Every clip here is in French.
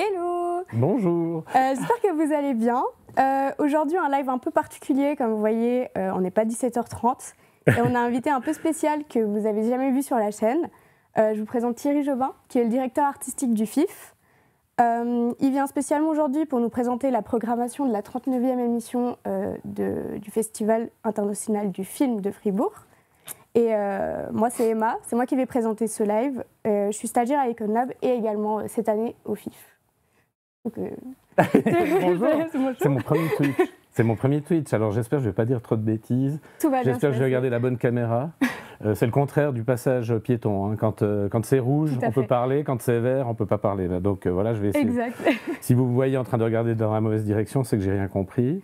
Hello! Bonjour! J'espère que vous allez bien. Aujourd'hui, un live un peu particulier, comme vous voyez, on n'est pas 17h30 et on a un invité un peu spécial que vous n'avez jamais vu sur la chaîne. Je vous présente Thierry Jobin, qui est le directeur artistique du FIF. Il vient spécialement aujourd'hui pour nous présenter la programmation de la 39e émission du Festival international du film de Fribourg. Et moi, c'est Emma, c'est moi qui vais présenter ce live. Je suis stagiaire à Icon Lab et également cette année au FIF. Donc, Bonjour, c'est mon premier Twitch. C'est mon premier Twitch, alors j'espère que je ne vais pas dire trop de bêtises. Tout va bien. J'espère que je vais regarder la bonne caméra. C'est le contraire du passage piéton. Hein. Quand c'est rouge, on peut parler. Quand c'est vert, on ne peut pas parler. Donc voilà, je vais essayer. Exact. Si vous me voyez en train de regarder dans la mauvaise direction, c'est que j'ai rien compris.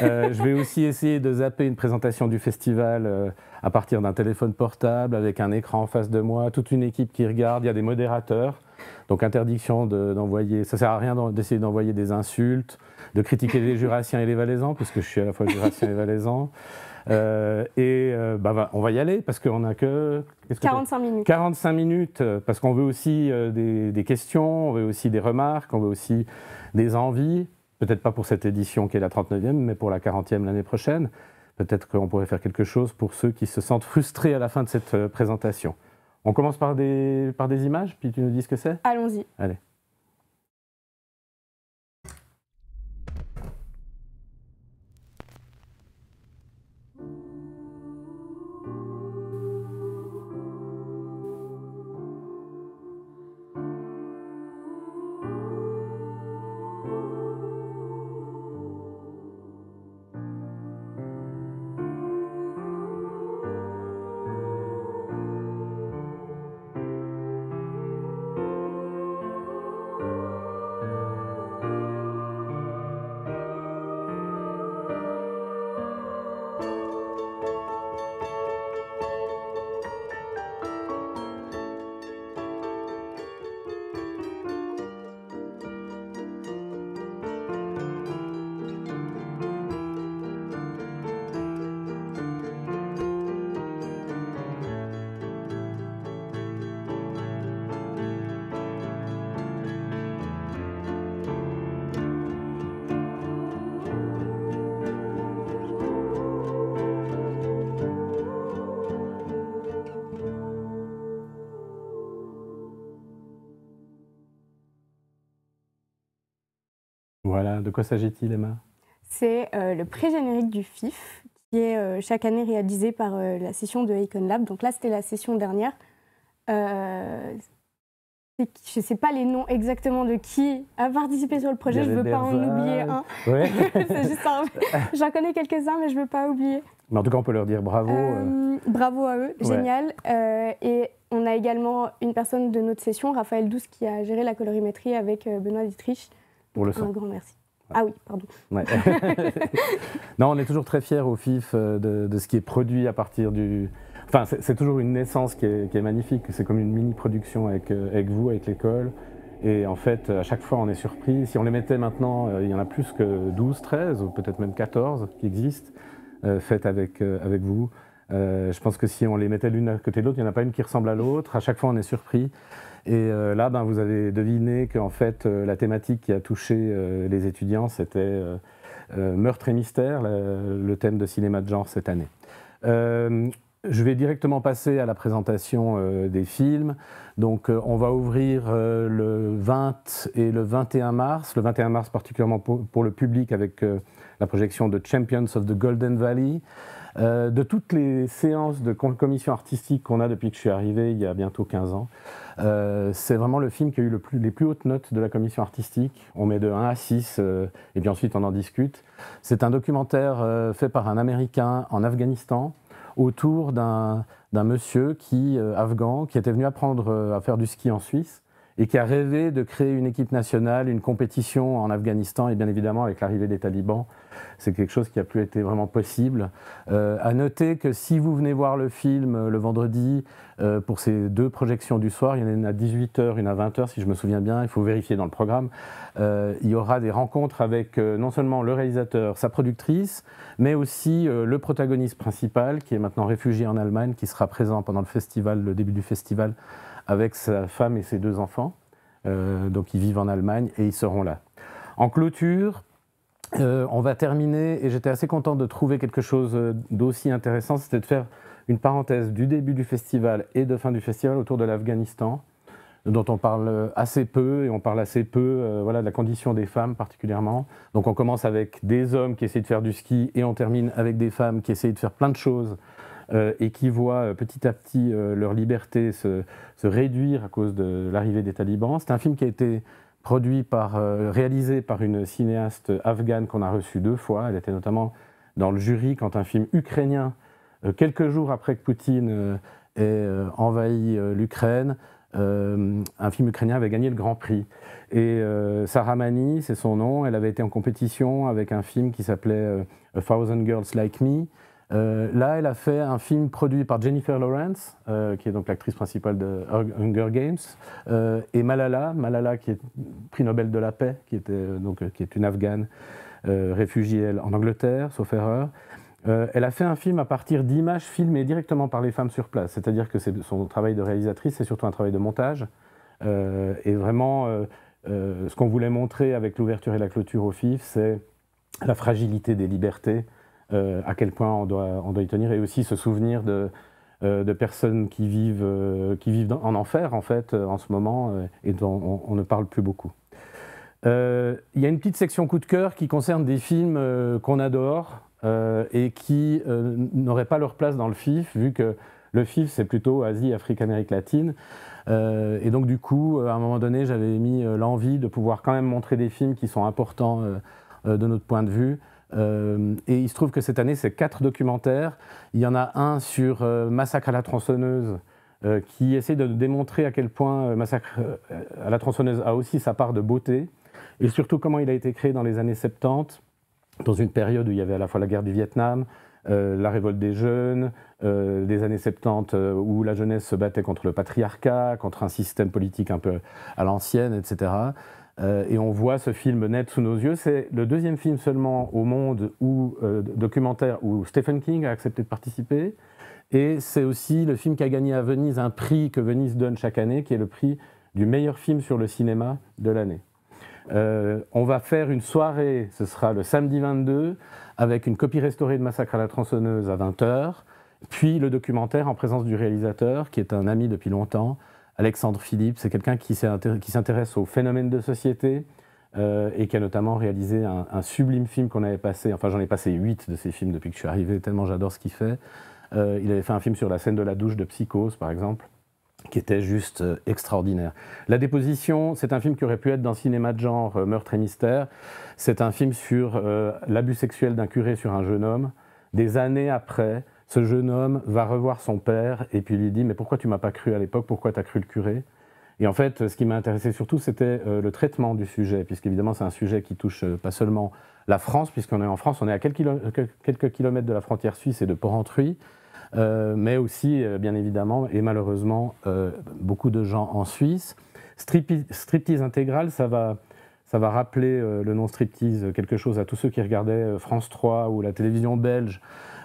Je vais aussi essayer de zapper une présentation du festival à partir d'un téléphone portable, avec un écran en face de moi, toute une équipe qui regarde, il y a des modérateurs. Donc interdiction d'envoyer, ça ne sert à rien d'essayer d'envoyer des insultes, de critiquer les Jurassiens et les Valaisans, puisque je suis à la fois Jurassien et Valaisan. On va y aller, parce qu'on n'a que... 45 minutes. 45 minutes, parce qu'on veut aussi des questions, on veut aussi des remarques, on veut aussi des envies, peut-être pas pour cette édition qui est la 39e, mais pour la 40e l'année prochaine. Peut-être qu'on pourrait faire quelque chose pour ceux qui se sentent frustrés à la fin de cette présentation. On commence par des images, puis tu nous dis ce que c'est ? Allons-y. Allez. Voilà, de quoi s'agit-il, Emma ? C'est le pré-générique du FIF, qui est chaque année réalisé par la session de Icon Lab. Donc là, c'était la session dernière. Je ne sais pas les noms exactement de qui a participé sur le projet, je ne veux pas en oublier un. Ouais. C'est juste j'en connais quelques-uns, mais je ne veux pas oublier. Mais en tout cas, on peut leur dire bravo. Bravo à eux, Ouais. Génial. Et on a également une personne de notre session, Raphaël Douce, qui a géré la colorimétrie avec Benoît Dietrich. Pour le son. Un grand merci. Ah oui, pardon. Ouais. Non, on est toujours très fiers au FIF de ce qui est produit à partir du... Enfin, c'est toujours une naissance qui est magnifique. C'est comme une mini-production avec vous, avec l'école. Et en fait, à chaque fois, on est surpris. Si on les mettait maintenant, il y en a plus que 12, 13, ou peut-être même 14 qui existent, faites avec vous. Je pense que si on les mettait l'une à côté de l'autre, il n'y en a pas une qui ressemble à l'autre. À chaque fois, on est surpris. Et là, vous avez deviné qu'en fait, la thématique qui a touché les étudiants, c'était meurtre et mystère, le thème de cinéma de genre cette année. Je vais directement passer à la présentation des films. Donc, on va ouvrir le 20 et le 21 mars. Le 21 mars particulièrement pour le public avec la projection de Champions of the Golden Valley. De toutes les séances de commission artistique qu'on a depuis que je suis arrivé il y a bientôt 15 ans, c'est vraiment le film qui a eu les plus hautes notes de la commission artistique. On met de 1 à 6 et puis ensuite on en discute. C'est un documentaire fait par un Américain en Afghanistan autour d'un monsieur afghan qui était venu apprendre à faire du ski en Suisse et qui a rêvé de créer une équipe nationale, une compétition en Afghanistan, et bien évidemment avec l'arrivée des talibans, c'est quelque chose qui n'a plus été vraiment possible. À noter que si vous venez voir le film le vendredi, pour ces 2 projections du soir, il y en a une à 18h, une à 20h si je me souviens bien, il faut vérifier dans le programme, il y aura des rencontres avec non seulement le réalisateur, sa productrice, mais aussi le protagoniste principal qui est maintenant réfugié en Allemagne, qui sera présent pendant le début du festival, avec sa femme et ses 2 enfants. Donc ils vivent en Allemagne et ils seront là. En clôture, on va terminer, et j'étais assez content de trouver quelque chose d'aussi intéressant, c'était de faire une parenthèse du début du festival et de fin du festival autour de l'Afghanistan, dont on parle assez peu, et on parle assez peu voilà, de la condition des femmes particulièrement. Donc on commence avec des hommes qui essaient de faire du ski, et on termine avec des femmes qui essayent de faire plein de choses, et qui voient petit à petit leur liberté se réduire à cause de l'arrivée des talibans. C'est un film qui a été réalisé par une cinéaste afghane qu'on a reçue 2 fois. Elle était notamment dans le jury quand un film ukrainien, quelques jours après que Poutine ait envahi l'Ukraine, un film ukrainien avait gagné le Grand Prix. Et Sarah Mani, c'est son nom, elle avait été en compétition avec un film qui s'appelait A Thousand Girls Like Me. Là, elle a fait un film produit par Jennifer Lawrence, qui est donc l'actrice principale de Hunger Games, et Malala, qui est prix Nobel de la paix, qui est une Afghane réfugiée en Angleterre, sauf erreur. Elle a fait un film à partir d'images filmées directement par les femmes sur place, c'est-à-dire que son travail de réalisatrice, c'est surtout un travail de montage, et vraiment, ce qu'on voulait montrer avec l'ouverture et la clôture au FIF, c'est la fragilité des libertés, à quel point on doit y tenir, et aussi se souvenir de personnes qui vivent en enfer en fait en ce moment, et dont on ne parle plus beaucoup. Il y a une petite section coup de cœur qui concerne des films qu'on adore et qui n'auraient pas leur place dans le FIF, vu que le FIF c'est plutôt Asie, Afrique, Amérique latine, et donc du coup à un moment donné j'avais mis l'envie de pouvoir quand même montrer des films qui sont importants de notre point de vue. Et il se trouve que cette année, c'est 4 documentaires. Il y en a un sur Massacre à la tronçonneuse, qui essaie de démontrer à quel point Massacre à la tronçonneuse a aussi sa part de beauté, et surtout comment il a été créé dans les années 70, dans une période où il y avait à la fois la guerre du Vietnam, la révolte des jeunes, des années 70 où la jeunesse se battait contre le patriarcat, contre un système politique un peu à l'ancienne, etc. Et on voit ce film naître sous nos yeux. C'est le 2e film seulement au monde documentaire où Stephen King a accepté de participer. Et c'est aussi le film qui a gagné à Venise un prix que Venise donne chaque année, qui est le prix du meilleur film sur le cinéma de l'année. On va faire une soirée, ce sera le samedi 22, avec une copie restaurée de Massacre à la tronçonneuse à 20h, puis le documentaire en présence du réalisateur, qui est un ami depuis longtemps, Alexandre Philippe. C'est quelqu'un qui s'intéresse aux phénomènes de société et qui a notamment réalisé un sublime film qu'on avait passé, enfin j'en ai passé 8 de ces films depuis que je suis arrivé, tellement j'adore ce qu'il fait. Il avait fait un film sur la scène de la douche de Psychose, par exemple, qui était juste extraordinaire. La déposition, c'est un film qui aurait pu être dans cinéma de genre Meurtre et mystère. C'est un film sur l'abus sexuel d'un curé sur un jeune homme. Des années après, ce jeune homme va revoir son père et puis lui dit « Mais pourquoi tu m'as pas cru à l'époque? Pourquoi tu as cru le curé ?» Et en fait, ce qui m'a intéressé surtout, c'était le traitement du sujet, puisqu'évidemment, c'est un sujet qui touche pas seulement la France, puisqu'on est en France, on est à quelques kilomètres de la frontière suisse et de Porrentruy, mais aussi, bien évidemment, et malheureusement, beaucoup de gens en Suisse. Striptease intégral, ça va rappeler le nom striptease quelque chose à tous ceux qui regardaient France 3 ou la télévision belge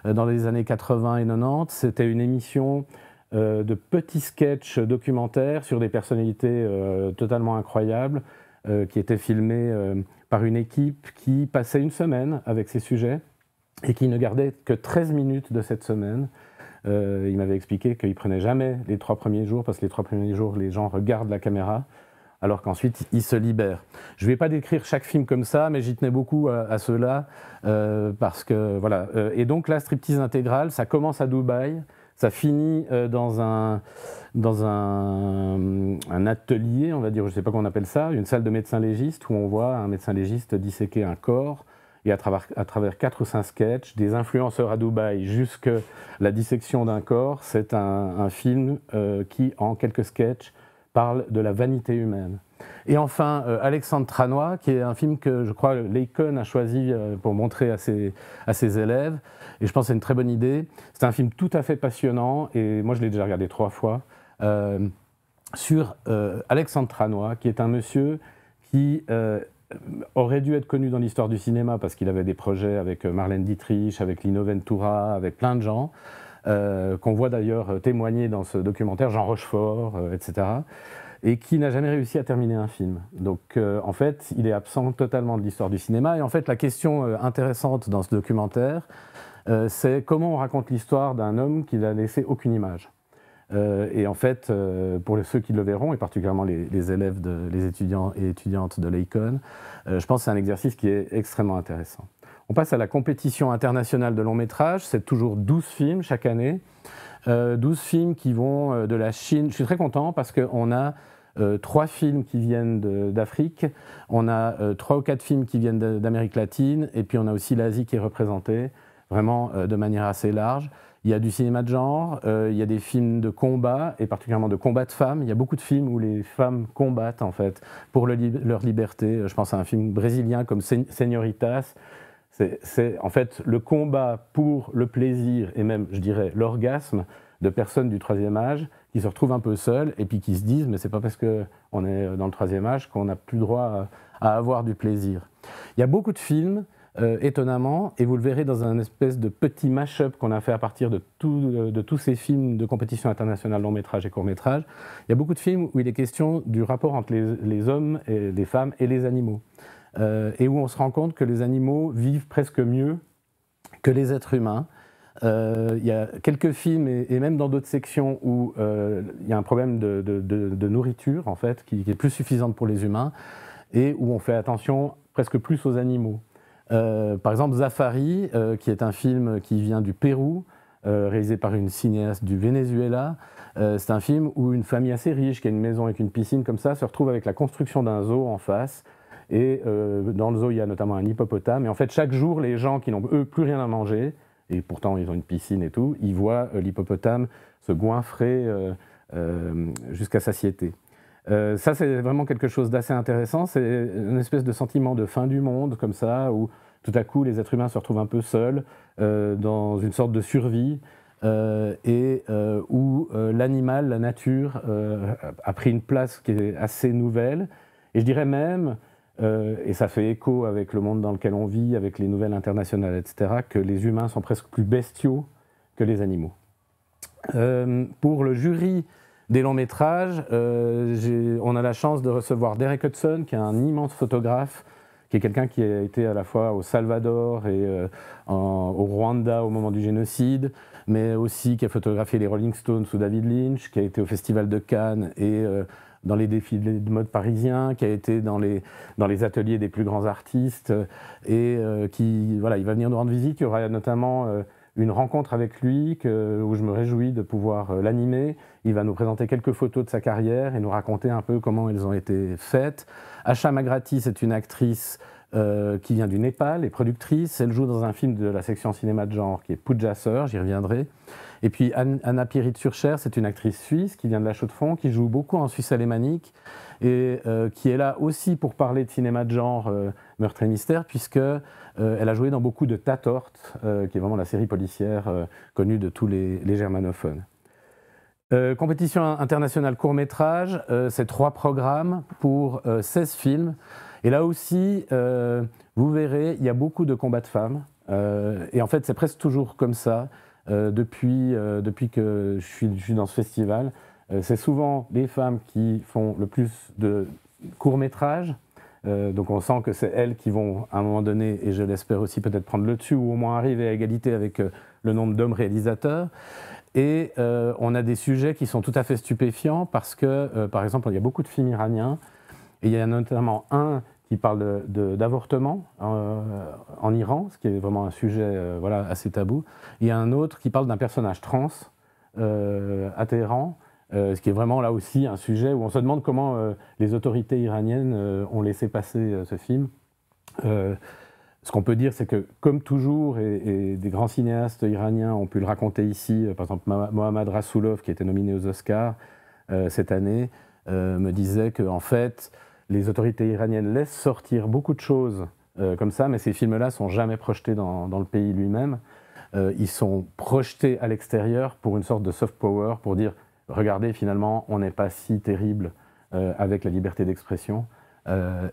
dans les années 80 et 90. C'était une émission de petits sketchs documentaires sur des personnalités totalement incroyables qui étaient filmés par une équipe qui passait une semaine avec ces sujets et qui ne gardait que 13 minutes de cette semaine. Il m'avait expliqué qu'il ne prenait jamais les 3 premiers jours, parce que les 3 premiers jours, les gens regardent la caméra, alors qu'ensuite, ils se libèrent. Je ne vais pas décrire chaque film comme ça, mais j'y tenais beaucoup à ceux-là, parce que, voilà. Et donc, la striptease intégrale, ça commence à Dubaï, ça finit dans un atelier, on va dire, je ne sais pas comment on appelle ça, une salle de médecin légiste, où on voit un médecin légiste disséquer un corps, et à travers 4 ou 5 sketchs, des influenceurs à Dubaï jusque la dissection d'un corps, c'est un film qui, en quelques sketchs, parle de la vanité humaine. Et enfin, Alexandre Tranois, qui est un film que je crois l'Acon a choisi pour montrer à ses élèves, et je pense que c'est une très bonne idée. C'est un film tout à fait passionnant, et moi je l'ai déjà regardé 3 fois, sur Alexandre Tranois, qui est un monsieur qui aurait dû être connu dans l'histoire du cinéma parce qu'il avait des projets avec Marlène Dietrich, avec Lino Ventura, avec plein de gens, qu'on voit d'ailleurs témoigner dans ce documentaire, Jean Rochefort, etc. et qui n'a jamais réussi à terminer un film. Donc en fait, il est absent totalement de l'histoire du cinéma. Et en fait, la question intéressante dans ce documentaire, c'est comment on raconte l'histoire d'un homme qui n'a laissé aucune image. Et en fait, pour ceux qui le verront, et particulièrement les élèves, les étudiants et étudiantes de l'EICON, je pense que c'est un exercice qui est extrêmement intéressant. On passe à la compétition internationale de long métrage. C'est toujours 12 films chaque année. 12 films qui vont de la Chine. Je suis très content parce qu'on a 3 films qui viennent d'Afrique, on a 3 ou 4 films qui viennent d'Amérique latine, et puis on a aussi l'Asie qui est représentée, vraiment de manière assez large. Il y a du cinéma de genre, il y a des films de combat, et particulièrement de combat de femmes. Il y a beaucoup de films où les femmes combattent, en fait, pour leur liberté. Je pense à un film brésilien comme Señoritas. C'est en fait le combat pour le plaisir, et même, je dirais, l'orgasme de personnes du troisième âge qui se retrouvent un peu seules, et puis qui se disent « mais c'est pas parce qu'on est dans le troisième âge qu'on n'a plus droit à avoir du plaisir ». Il y a beaucoup de films, étonnamment, et vous le verrez dans un espèce de petit mash-up qu'on a fait à partir de tous ces films de compétition internationale long métrage et court métrage. Il y a beaucoup de films où il est question du rapport entre les hommes, et les femmes et les animaux, et où on se rend compte que les animaux vivent presque mieux que les êtres humains. Il y a quelques films, et même dans d'autres sections, où il y a un problème de nourriture, en fait, qui est plus suffisante pour les humains, et où on fait attention presque plus aux animaux. Par exemple, Zafari, qui est un film qui vient du Pérou, réalisé par une cinéaste du Venezuela. C'est un film où une famille assez riche, qui a une maison avec une piscine comme ça, se retrouve avec la construction d'un zoo en face. Et dans le zoo, il y a notamment un hippopotame. Et en fait, chaque jour, les gens qui n'ont, eux, plus rien à manger, et pourtant ils ont une piscine et tout, ils voient l'hippopotame se goinfrer jusqu'à satiété. Ça, c'est vraiment quelque chose d'assez intéressant. C'est une espèce de sentiment de fin du monde, comme ça, où tout à coup, les êtres humains se retrouvent un peu seuls, dans une sorte de survie, et où l'animal, la nature, a pris une place qui est assez nouvelle. Et je dirais même, et ça fait écho avec le monde dans lequel on vit, avec les nouvelles internationales, etc., que les humains sont presque plus bestiaux que les animaux. Pour le jury des longs métrages, on a la chance de recevoir Derek Hudson, qui est un immense photographe, qui est quelqu'un qui a été à la fois au Salvador et au Rwanda au moment du génocide, mais aussi qui a photographié les Rolling Stones ou David Lynch, qui a été au Festival de Cannes et dans les défilés de mode parisiens, qui a été dans les ateliers des plus grands artistes, et voilà, il va venir nous rendre visite. Il y aura notamment une rencontre avec lui où je me réjouis de pouvoir l'animer. Il va nous présenter quelques photos de sa carrière et nous raconter un peu comment elles ont été faites. Asha Magrati, c'est une actrice qui vient du Népal, et productrice. Elle joue dans un film de la section cinéma de genre qui est Pooja Sœur, j'y reviendrai. Et puis Anna Pierit-Surcher, c'est une actrice suisse qui vient de la Chaux-de-Fonds, qui joue beaucoup en Suisse alémanique, et qui est là aussi pour parler de cinéma de genre, meurtre et mystère, puisque elle a joué dans beaucoup de Tatort, qui est vraiment la série policière connue de tous les germanophones. Compétition internationale court-métrage, c'est 3 programmes pour 16 films. Et là aussi, vous verrez, il y a beaucoup de combats de femmes. Et en fait, c'est presque toujours comme ça depuis que je suis dans ce festival. C'est souvent les femmes qui font le plus de courts-métrages. Donc on sent que c'est elles qui vont, à un moment donné, et je l'espère aussi peut-être prendre le dessus, ou au moins arriver à égalité avec le nombre d'hommes réalisateurs. Et on a des sujets qui sont tout à fait stupéfiants parce que, par exemple, il y a beaucoup de films iraniens, et il y a notamment un qui parle d'avortement en Iran, ce qui est vraiment un sujet voilà, assez tabou. Il y a un autre qui parle d'un personnage trans à Téhéran, ce qui est vraiment là aussi un sujet où on se demande comment les autorités iraniennes ont laissé passer ce film. Ce qu'on peut dire, c'est que, comme toujours, et des grands cinéastes iraniens ont pu le raconter ici, par exemple Mohammad Rasoulov, qui a été nominé aux Oscars cette année, me disait qu'en fait, les autorités iraniennes laissent sortir beaucoup de choses comme ça, mais ces films-là ne sont jamais projetés dans le pays lui-même. Ils sont projetés à l'extérieur pour une sorte de soft power, pour dire « Regardez, finalement, on n'est pas si terrible avec la liberté d'expression ».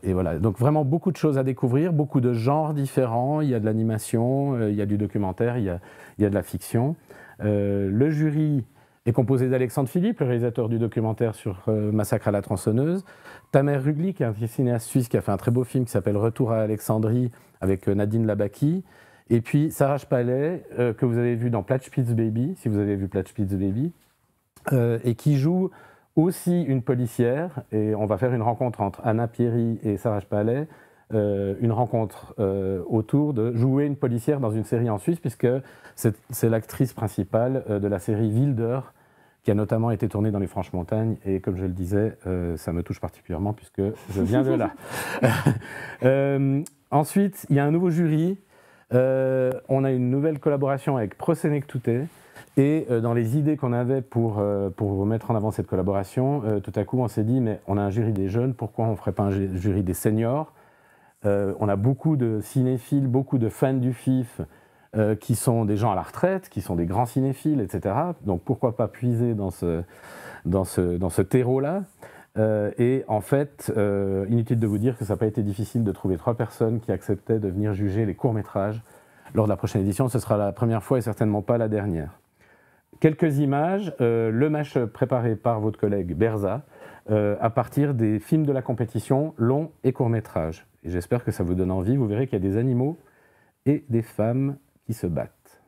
Et voilà, donc vraiment beaucoup de choses à découvrir, beaucoup de genres différents. Il y a de l'animation, il y a du documentaire, il y a de la fiction. Le jury est composé d'Alexandre Philippe, le réalisateur du documentaire sur Massacre à la tronçonneuse, Tamer Rugli, qui est un cinéaste suisse qui a fait un très beau film qui s'appelle Retour à Alexandrie avec Nadine Labaki, et puis Sarah Palais, que vous avez vu dans Platschpitz Baby, si vous avez vu Platschpitz Baby, et qui joue aussi une policière, et on va faire une rencontre entre Anna Pierry et Sarah Palais, une rencontre autour de jouer une policière dans une série en Suisse, puisque c'est l'actrice principale de la série Wilder, qui a notamment été tournée dans les Franches-Montagnes, et comme je le disais, ça me touche particulièrement puisque je viens de là. Ensuite, il y a un nouveau jury, on a une nouvelle collaboration avec Prosenectute, et dans les idées qu'on avait pour mettre en avant cette collaboration, tout à coup on s'est dit, mais on a un jury des jeunes, pourquoi on ne ferait pas un jury des seniors? On a beaucoup de cinéphiles, beaucoup de fans du FIF, qui sont des gens à la retraite, qui sont des grands cinéphiles, etc. Donc pourquoi pas puiser dans ce terreau-là. Et en fait, inutile de vous dire que ça n'a pas été difficile de trouver 3 personnes qui acceptaient de venir juger les courts-métrages. Lors de la prochaine édition, ce sera la première fois et certainement pas la dernière. Quelques images, le match préparé par votre collègue Berza, à partir des films de la compétition, longs et courts-métrages. Et j'espère que ça vous donne envie. Vous verrez qu'il y a des animaux et des femmes qui se battent.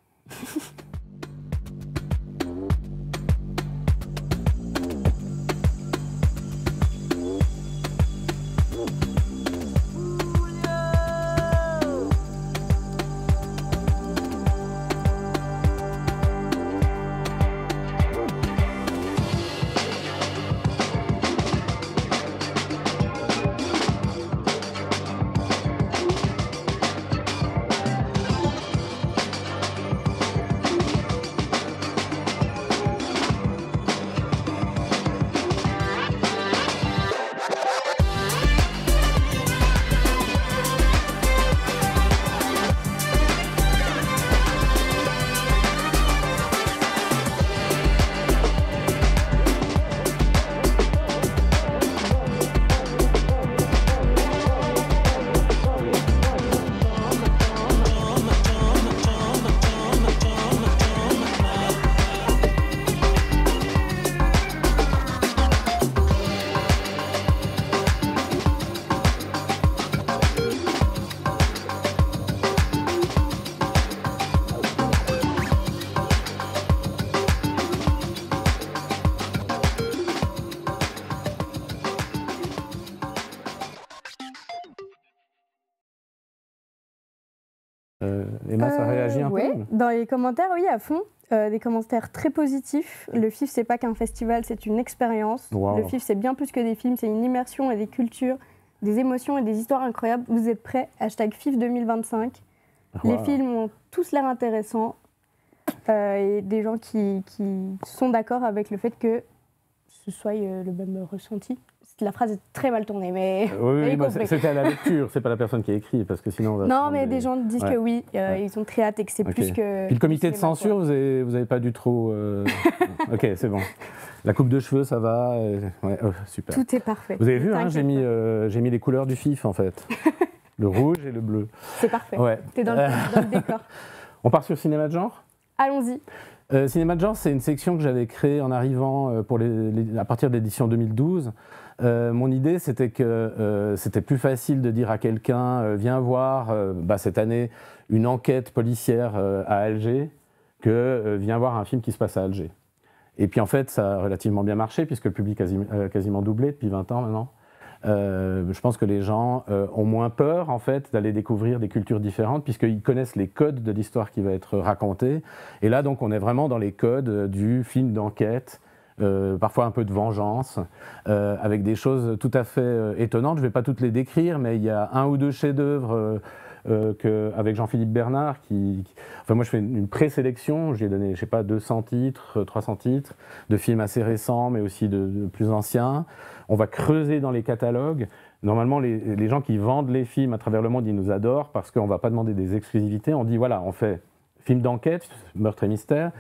Emma, ça réagit un peu? Dans les commentaires, oui, à fond. Des commentaires très positifs. Le FIF, c'est pas qu'un festival, c'est une expérience. Wow. Le FIF, c'est bien plus que des films, c'est une immersion et des cultures, des émotions et des histoires incroyables. Vous êtes prêts? #FIF 2025. Wow. Les films ont tous l'air intéressants. Et des gens qui sont d'accord avec le fait que ce soit le même ressenti. La phrase est très mal tournée, mais oui, c'était à la lecture, c'est pas la personne qui a écrit, parce que sinon on va non, mais des gens disent que oui, ils ont très hâte et que c'est plus que... Puis le comité de censure, vous avez pas dû trop... Ok, c'est bon. La coupe de cheveux, ça va, super. Tout est parfait. Vous avez vu, hein, j'ai mis les couleurs du FIF, en fait. Le rouge et le bleu. C'est parfait, t'es dans le décor. On part sur cinéma de genre? Allons-y. Cinéma de genre, c'est une section que j'avais créée en arrivant à partir de l'édition 2012. Mon idée, c'était que c'était plus facile de dire à quelqu'un viens voir cette année une enquête policière à Alger que viens voir un film qui se passe à Alger. Et puis en fait, ça a relativement bien marché puisque le public a quasiment doublé depuis 20 ans maintenant. Je pense que les gens ont moins peur en fait d'aller découvrir des cultures différentes puisqu'ils connaissent les codes de l'histoire qui va être racontée. Et là donc on est vraiment dans les codes du film d'enquête, parfois un peu de vengeance, avec des choses tout à fait étonnantes. Je ne vais pas toutes les décrire, mais il y a 1 ou 2 chefs-d'œuvre avec Jean-Philippe Bernard enfin moi je fais une présélection, j'ai donné je sais pas 200 titres, 300 titres de films assez récents mais aussi de plus anciens. On va creuser dans les catalogues. Normalement les gens qui vendent les films à travers le monde, ils nous adorent parce qu'on ne va pas demander des exclusivités, on dit voilà, on fait film d'enquête, meurtre et mystère.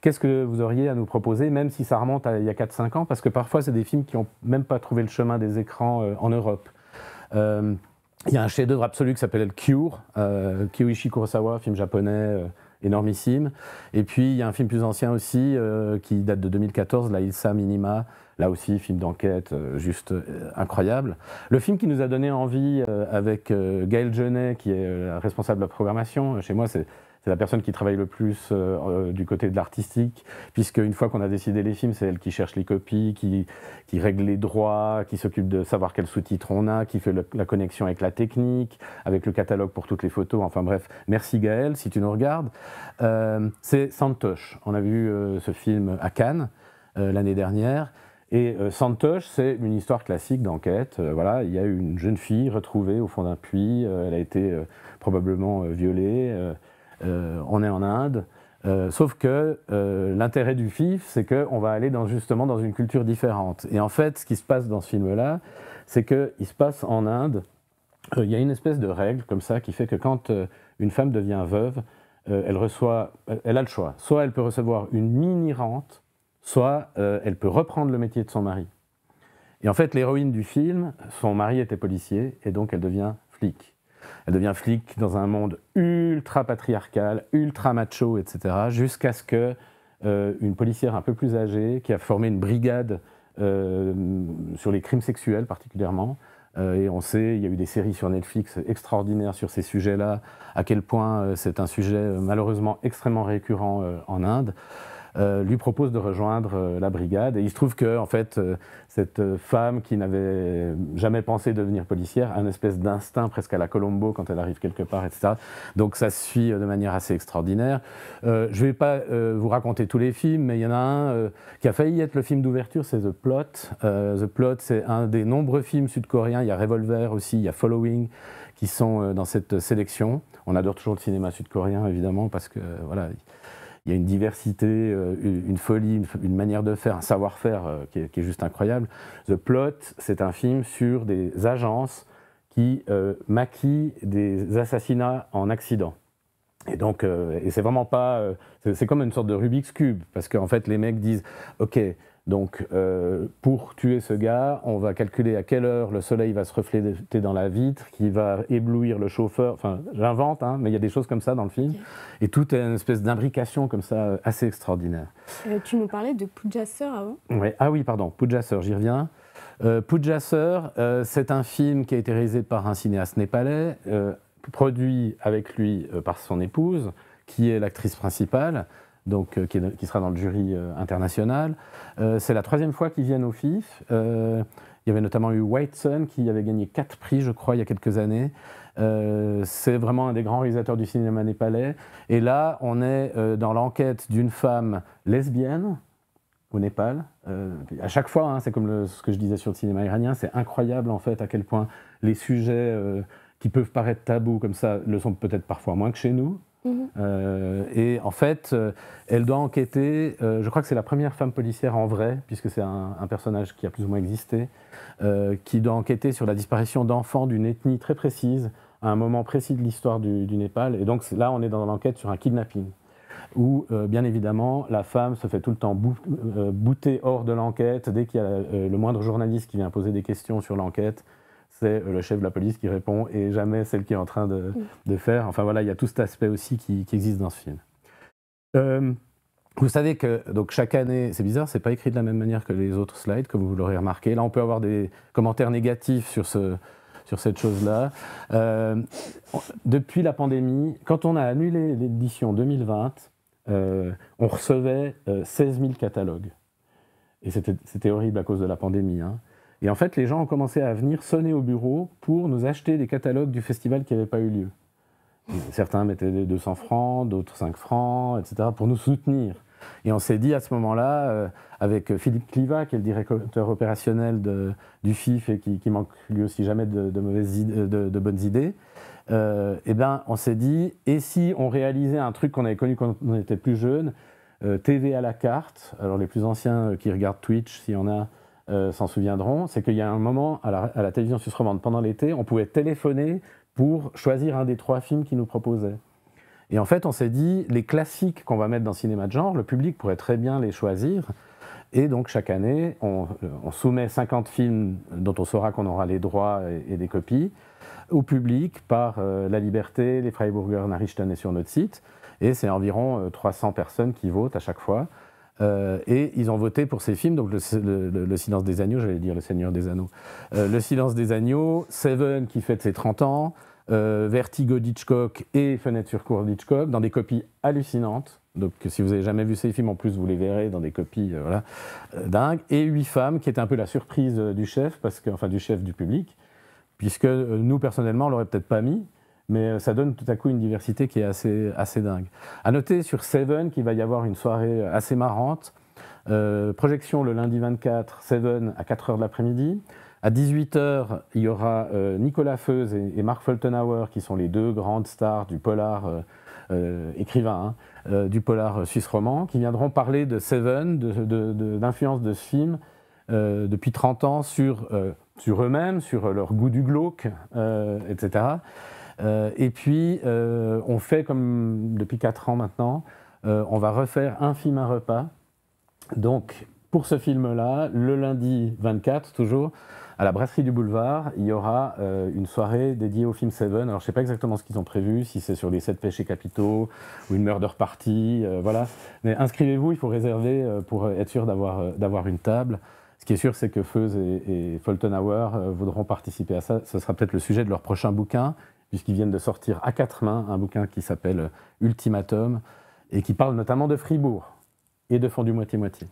Qu'est-ce que vous auriez à nous proposer, même si ça remonte à il y a 4-5 ans, parce que parfois c'est des films qui n'ont même pas trouvé le chemin des écrans en Europe. Il y a un chef-d'œuvre absolu qui s'appelle Cure, Kiyoshi Kurosawa, film japonais énormissime. Et puis il y a un film plus ancien aussi qui date de 2014, La Ilsa Minima, là aussi film d'enquête juste incroyable. Le film qui nous a donné envie avec Gaël Genet, qui est la responsable de la programmation, chez moi c'est la personne qui travaille le plus du côté de l'artistique, puisque une fois qu'on a décidé les films, c'est elle qui cherche les copies, qui règle les droits, qui s'occupe de savoir quels sous-titres on a, qui fait la connexion avec la technique, avec le catalogue pour toutes les photos. Enfin bref, merci Gaël, si tu nous regardes. C'est Santosh. On a vu ce film à Cannes l'année dernière. Et Santosh, c'est une histoire classique d'enquête. Voilà, il y a une jeune fille retrouvée au fond d'un puits. Elle a été probablement violée. On est en Inde, sauf que l'intérêt du FIF, c'est qu'on va aller justement dans une culture différente. Et en fait, ce qui se passe dans ce film-là, c'est qu'il se passe en Inde, il y a une espèce de règle comme ça qui fait que quand une femme devient veuve, elle a le choix. Soit elle peut recevoir une mini-rente, soit elle peut reprendre le métier de son mari. Et en fait, l'héroïne du film, son mari était policier, et donc elle devient flic. Elle devient flic dans un monde ultra patriarcal, ultra macho, etc., jusqu'à ce que une policière un peu plus âgée, qui a formé une brigade sur les crimes sexuels particulièrement, et on sait, il y a eu des séries sur Netflix extraordinaires sur ces sujets-là, à quel point c'est un sujet malheureusement extrêmement récurrent en Inde, lui propose de rejoindre la brigade. Et il se trouve que en fait, cette femme qui n'avait jamais pensé devenir policière a une espèce d'instinct presque à la Columbo quand elle arrive quelque part, etc. Donc ça se suit de manière assez extraordinaire. Je ne vais pas vous raconter tous les films, mais il y en a un qui a failli être le film d'ouverture, c'est The Plot. The Plot, c'est un des nombreux films sud-coréens. Il y a Revolver aussi, il y a Following, qui sont dans cette sélection. On adore toujours le cinéma sud-coréen, évidemment, parce que voilà, il y a une diversité, une folie, une manière de faire, un savoir-faire qui est juste incroyable. The Plot, c'est un film sur des agences qui maquillent des assassinats en accident. Et donc, et c'est vraiment pas... c'est comme une sorte de Rubik's Cube, parce qu'en fait, les mecs disent « Ok, donc pour tuer ce gars, on va calculer à quelle heure le soleil va se refléter dans la vitre, qui va éblouir le chauffeur. » Enfin, j'invente, hein, mais il y a des choses comme ça dans le film. Okay. Et tout est une espèce d'imbrication comme ça, assez extraordinaire. Tu nous parlais de Pujasur avant. Ouais. Ah oui, pardon, Pujasur, j'y reviens. Pujasur, c'est un film qui a été réalisé par un cinéaste népalais, produit avec lui par son épouse, qui est l'actrice principale, donc, qui sera dans le jury international. C'est la 3e fois qu'ils viennent au FIF. Il y avait notamment eu White Sun, qui avait gagné 4 prix, je crois, il y a quelques années. C'est vraiment un des grands réalisateurs du cinéma népalais. Et là, on est dans l'enquête d'une femme lesbienne au Népal. À chaque fois, hein, c'est comme ce que je disais sur le cinéma iranien, c'est incroyable en fait à quel point les sujets qui peuvent paraître tabous comme ça le sont peut-être parfois moins que chez nous. Et en fait, elle doit enquêter, je crois que c'est la première femme policière en vrai, puisque c'est un personnage qui a plus ou moins existé, qui doit enquêter sur la disparition d'enfants d'une ethnie très précise, à un moment précis de l'histoire du Népal. Et donc là, on est dans l'enquête sur un kidnapping, où, bien évidemment, la femme se fait tout le temps bouter hors de l'enquête. Dès qu'il y a le moindre journaliste qui vient poser des questions sur l'enquête, c'est le chef de la police qui répond et jamais celle qui est en train de faire. Enfin voilà, il y a tout cet aspect aussi qui existe dans ce film. Vous savez que donc, chaque année, c'est bizarre, c'est pas écrit de la même manière que les autres slides, comme vous l'aurez remarqué. Là, on peut avoir des commentaires négatifs sur cette chose-là. Depuis la pandémie, quand on a annulé l'édition 2020, on recevait 16 000 catalogues. Et c'était horrible à cause de la pandémie, hein. Et en fait, les gens ont commencé à venir sonner au bureau pour nous acheter des catalogues du festival qui n'avaient pas eu lieu. Et certains mettaient 200 francs, d'autres 5 francs, etc., pour nous soutenir. Et on s'est dit à ce moment-là, avec Philippe Cliva, qui est le directeur opérationnel du FIF et qui manque lui aussi jamais de bonnes idées, eh ben, on s'est dit, et si on réalisait un truc qu'on avait connu quand on était plus jeune, TV à la carte, alors les plus anciens qui regardent Twitch, s'il y en a, s'en souviendront, c'est qu'il y a un moment à la télévision suisse romande pendant l'été, on pouvait téléphoner pour choisir un des 3 films qu'ils nous proposaient. Et en fait, on s'est dit, les classiques qu'on va mettre dans le cinéma de genre, le public pourrait très bien les choisir, Et donc chaque année, on soumet 50 films dont on saura qu'on aura les droits et des copies au public par La Liberté, les Freiburger Nachrichten et sur notre site. Et c'est environ 300 personnes qui votent à chaque fois. Et ils ont voté pour ces films, donc le Silence des Agneaux, j'allais dire Le Seigneur des Anneaux, Le Silence des Agneaux, Seven qui fête ses 30 ans, Vertigo d'Hitchcock et Fenêtre sur cour d'Hitchcock, dans des copies hallucinantes. Donc si vous n'avez jamais vu ces films, en plus vous les verrez dans des copies dingues. Et 8 femmes, qui était un peu la surprise du chef, enfin du chef du public, puisque nous personnellement on l'aurait peut-être pas mis. Mais ça donne tout à coup une diversité qui est assez dingue. À noter sur Seven qu'il va y avoir une soirée assez marrante. Projection le lundi 24, Seven à 4h de l'après-midi. À 18h, il y aura Nicolas Feuze et Mark Foltenhauer, qui sont les deux grandes stars du polar, écrivains, du polar suisse roman, qui viendront parler de Seven, de l'influence de ce film depuis 30 ans sur eux-mêmes, sur leur goût du glauque, etc. Et puis, on fait comme depuis 4 ans maintenant, on va refaire un film, un repas. Donc, pour ce film-là, le lundi 24, toujours, à la Brasserie du Boulevard, il y aura une soirée dédiée au film Seven. Alors, je ne sais pas exactement ce qu'ils ont prévu, si c'est sur les 7 péchés capitaux ou une murder party, voilà. Mais inscrivez-vous, il faut réserver pour être sûr d'avoir une table. Ce qui est sûr, c'est que Feuze et Foltenhauer voudront participer à ça. Ce sera peut-être le sujet de leur prochain bouquin, puisqu'ils viennent de sortir à 4 mains un bouquin qui s'appelle Ultimatum, et qui parle notamment de Fribourg, et de fondu moitié-moitié,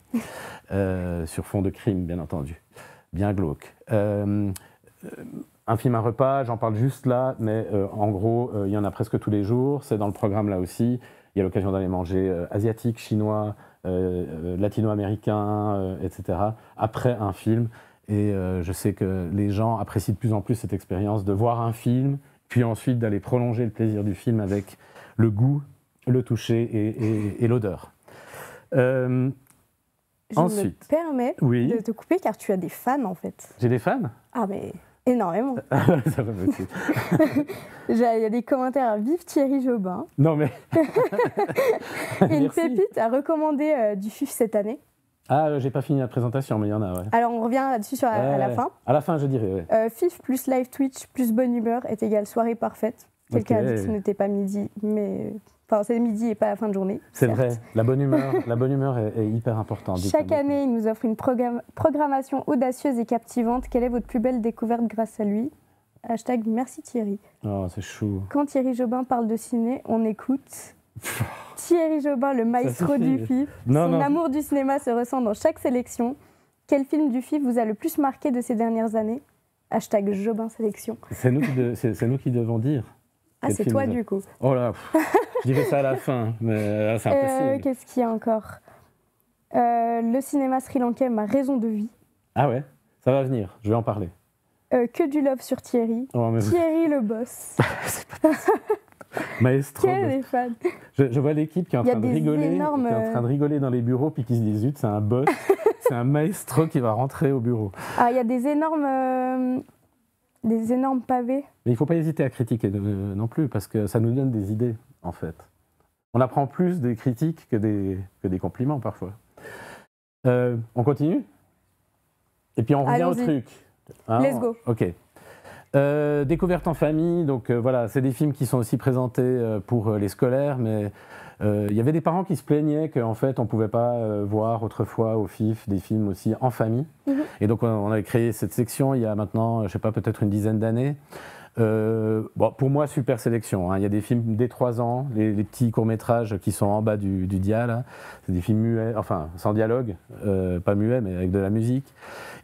sur fond de crime, bien entendu, bien glauque. Un film, un repas, j'en parle juste là, mais en gros, il y en a presque tous les jours, c'est dans le programme là aussi, il y a l'occasion d'aller manger asiatique, chinois, latino-américain, etc., après un film, et je sais que les gens apprécient de plus en plus cette expérience de voir un film, puis ensuite d'aller prolonger le plaisir du film avec le goût, le toucher et l'odeur. Ensuite, me permets de te couper car tu as des fans en fait. J'ai des fans ? Ah mais énormément. Ça va beaucoup. Il y a des commentaires vive Thierry Jobin. Non mais... Une pépite à recommander du FIF cette année. Ah, j'ai pas fini la présentation, mais il y en a, ouais. Alors on revient là-dessus à la fin. À la fin, je dirais, ouais. FIF plus live Twitch plus bonne humeur est égal soirée parfaite. Quelqu'un a dit que ce n'était pas midi, mais... Enfin, c'est midi et pas la fin de journée. C'est vrai, la bonne humeur est hyper importante. Chaque année, il nous offre une programmation audacieuse et captivante. Quelle est votre plus belle découverte grâce à lui ? Hashtag merci Thierry. Oh, c'est chou. Quand Thierry Jobin parle de ciné, on écoute. Thierry Jobin, le maestro du FIF. Son amour du cinéma se ressent dans chaque sélection. Quel film du FIF vous a le plus marqué de ces dernières années ? Hashtag Jobin Sélection. C'est nous qui devons dire. Ah, c'est toi du coup. Oh là, je dirais ça à la fin, mais c'est impossible. Qu'est-ce qu'il y a encore ? Le cinéma sri-lankais, ma raison de vie. Ah ouais, ça va venir, je vais en parler. Que du love sur Thierry. Oh, Thierry le boss. Maestro. Quel est fan. Je vois l'équipe qui est en train de rigoler dans les bureaux, puis qui se dit zut, c'est un boss, c'est un maestro qui va rentrer au bureau. Ah, il y a des énormes pavés. Mais il ne faut pas hésiter à critiquer non plus, parce que ça nous donne des idées, en fait. On apprend plus des critiques que des compliments, parfois. On continue ? Et puis on revient au truc. Hein, let's go. Ok. Découverte en famille, donc voilà, c'est des films qui sont aussi présentés pour les scolaires, mais il y avait des parents qui se plaignaient qu'en fait on ne pouvait pas voir autrefois au FIF des films aussi en famille. Et donc on avait créé cette section il y a maintenant, je ne sais pas, peut-être une dizaine d'années. Bon, pour moi, super sélection. Hein. Il y a des films dès 3 ans, les petits courts-métrages qui sont en bas du dia, là. C'est des films muets, enfin sans dialogue, pas muets, mais avec de la musique.